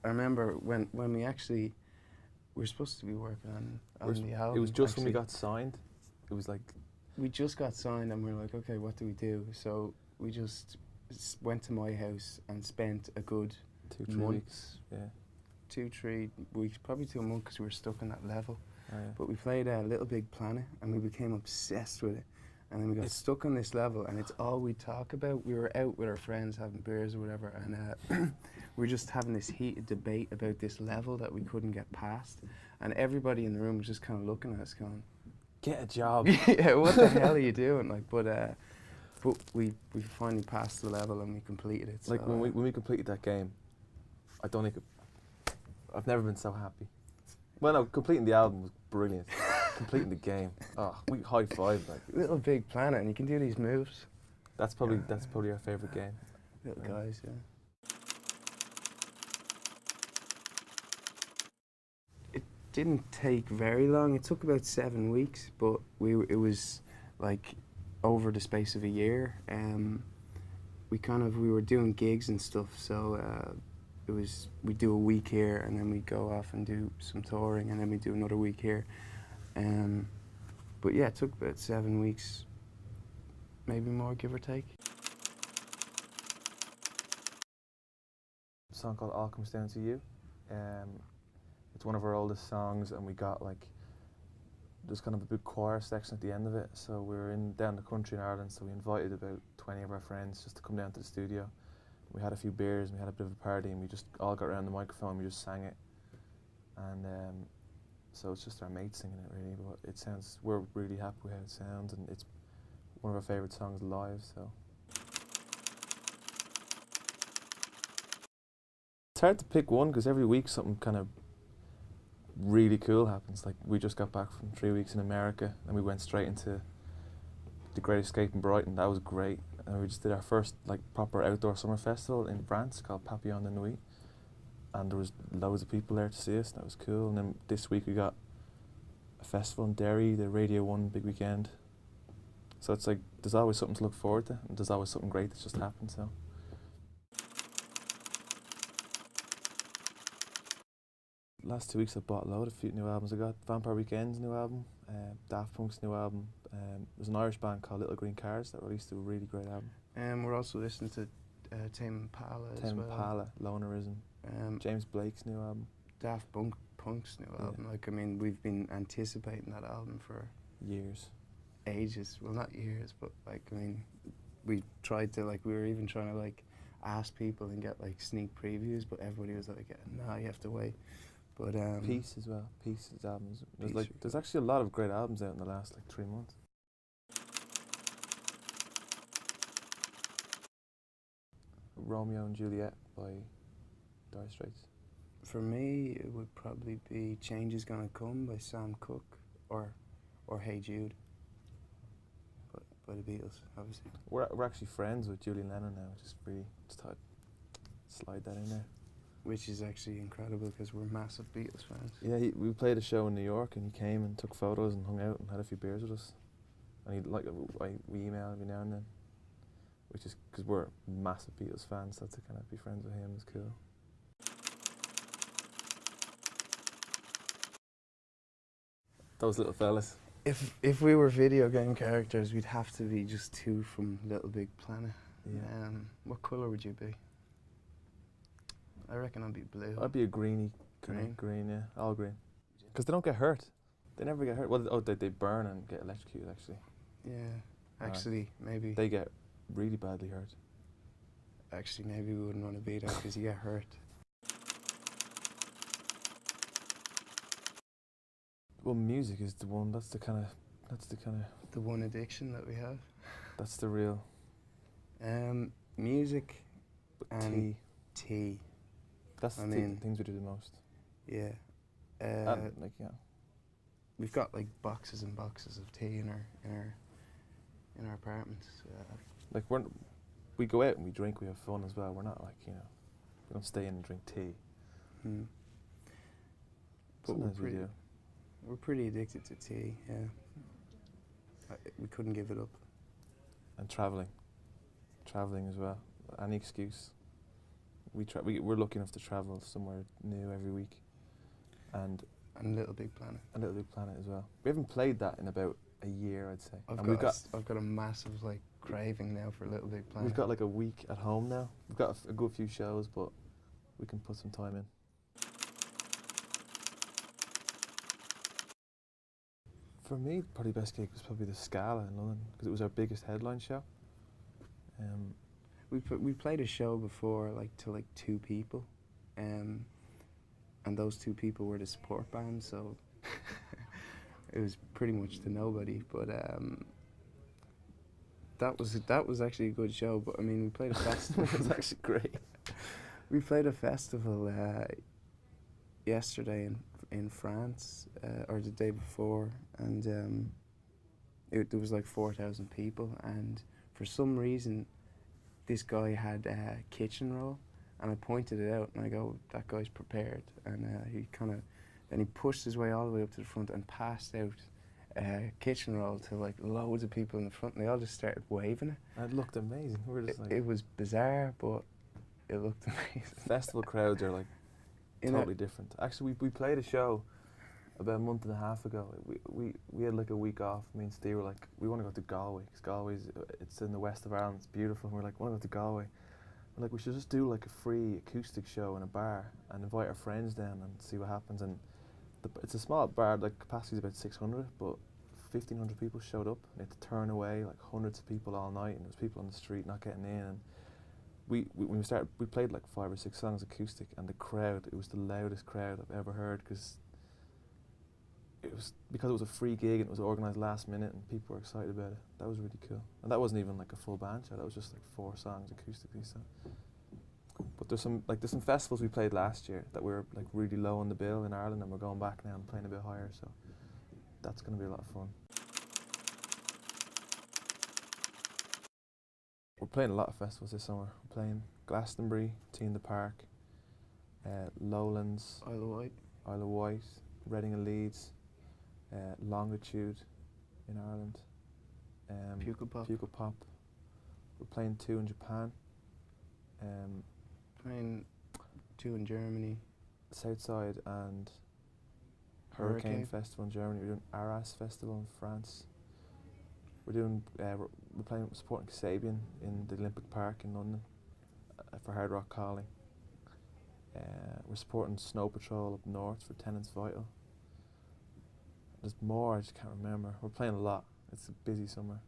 I remember when we were supposed to be working on the album. It was just when we actually. got signed. It was like, We just got signed and we were like, okay, what do we do? So we just went to my house and spent a good 2-3 month, weeks. Yeah. 2-3 weeks, probably 2 months, because we were stuck on that level. Oh, yeah. But we played Little Big Planet and we became obsessed with it. And then we got stuck on this level and it's all we talk about. We were out with our friends having beers or whatever, and we were just having this heated debate about this level that we couldn't get past. And everybody in the room was just kind of looking at us going, Get a job. yeah, what the hell are you doing? Like, but we finally passed the level and we completed it. Like so, when we completed that game, I don't think I've never been so happy. Well, no, completing the album was brilliant. Completing the game, oh, we high five like. Little Big Planet, and you can do these moves. That's probably our favorite game. Little guys, yeah. It didn't take very long. It took about 7 weeks, but it was like over the space of a year. We were doing gigs and stuff, so we'd do a week here and then we'd go off and do some touring and then we'd do another week here. But yeah, it took about 7 weeks, maybe more, give or take. A song called All Comes Down to You. It's one of our oldest songs, and we got like, there's kind of a big choir section at the end of it. So we were down the country in Ireland, so we invited about 20 of our friends just to come down to the studio. We had a few beers and we had a bit of a party, and we just all got around the microphone, we just sang it. And so it's just our mates singing it really, but we're really happy with how it sounds, and it's one of our favourite songs live, so. It's hard to pick one, because every week something kind of really cool happens. Like, we just got back from 3 weeks in America, and we went straight into the Great Escape in Brighton. That was great. And we just did our first like proper outdoor summer festival in France called Papillon de Nuit. And there was loads of people there to see us, and that was cool. And then this week we got a festival in Derry, the Radio 1 big weekend. So it's like, there's always something to look forward to, and there's always something great that's just happened, so. Last 2 weeks I bought a load of new albums. I got Vampire Weekend's new album, Daft Punk's new album. There's an Irish band called Little Green Cars that released a really great album. We're also listening to Tame Impala as well. Tame Impala, Lonerism. James Blake's new album. Daft Punk's new album. Like, I mean, we've been anticipating that album for years. Ages. Well, not years, but like, I mean, we tried to, like, we were even trying to like ask people and get like sneak previews, but everybody was like, "No, you have to wait." But Peace as well. Peace's albums. There's actually a lot of great albums out in the last like 3 months. Romeo and Juliet by Dire Straits. For me, it would probably be Change Is Gonna Come by Sam Cooke, or Hey Jude by the Beatles, obviously. We're actually friends with Julian Lennon now, just thought I'd slide that in there. Which is actually incredible because we're massive Beatles fans. Yeah, we played a show in New York and he came and took photos and hung out and had a few beers with us. And we email every now and then, which is because we're massive Beatles fans, so to kind of be friends with him is cool. Those little fellas. If we were video game characters, we'd have to be just two from Little Big Planet. Yeah. What colour would you be? I reckon I'd be blue. I'd be a greeny. Green, yeah. All green. Because they don't get hurt. They never get hurt. Well, they burn and get electrocuted, actually. Yeah. Actually, maybe. They get really badly hurt. Actually, maybe we wouldn't want to be there because you get hurt. Well, music is the one. That's the kind of. The one addiction that we have. That's the real. Music and tea. tea. That's the things we do the most. Yeah. And, like, yeah. We've got like boxes and boxes of tea in our apartments. Like we go out and we drink. We have fun as well. We're not like, we don't stay in and drink tea. Hmm. But we're pretty addicted to tea. Yeah. We couldn't give it up. And traveling as well. Any excuse. We're lucky enough to travel somewhere new every week, and Little Big Planet. a Little Big Planet as well. We haven't played that in about a year, I'd say. I've got a massive like craving now for Little Big Planet. We've got like a week at home now. We've got a good few shows, but we can put some time in. For me, probably best gig was probably the Scala in London because it was our biggest headline show. We played a show before like to like 2 people, and those 2 people were the support band, so it was pretty much to nobody. But that was actually a good show. But I mean, we played a festival. It was actually great. We played a festival yesterday in France, or the day before, and there was like 4,000 people, and for some reason this guy had a kitchen roll, and I pointed it out and I go, that guy's prepared, and then he pushed his way all the way up to the front and passed out a kitchen roll to like loads of people in the front, and they all just started waving it. It looked amazing. We were just It was bizarre, but it looked amazing. Festival crowds are like totally different. Actually, we played a show about a month and a half ago. We had like a week off. Me and Steve were like, we want to go to Galway because it's in the west of Ireland. It's beautiful. And we're like, want to go to Galway. We're like, we should just do like a free acoustic show in a bar and invite our friends down and see what happens. And it's a small bar. Like capacity is about 600, but 1,500 people showed up. And they had to turn away like hundreds of people all night, and there was people on the street not getting in. And when we started, we played like 5 or 6 songs acoustic, and the crowd, it was the loudest crowd I've ever heard because it was a free gig and it was organised last minute and people were excited about it. That was really cool. And that wasn't even like a full band show, that was just like 4 songs acoustically. So. But there's some festivals we played last year that were like really low on the bill in Ireland, and we're going back now and playing a bit higher, so that's going to be a lot of fun. We're playing a lot of festivals this summer. We're playing Glastonbury, Tea in the Park, Lowlands, Isle of Wight, Reading and Leeds, Longitude in Ireland, Pukepop. We're playing 2 in Japan, playing 2 in Germany, Southside and Hurricane Festival in Germany. We're doing Arras Festival in France. We're doing we're supporting Kasabian in the Olympic Park in London for Hard Rock Calling. We're supporting Snow Patrol up north for Tenants Vital. There's more, I just can't remember. We're playing a lot. It's a busy summer.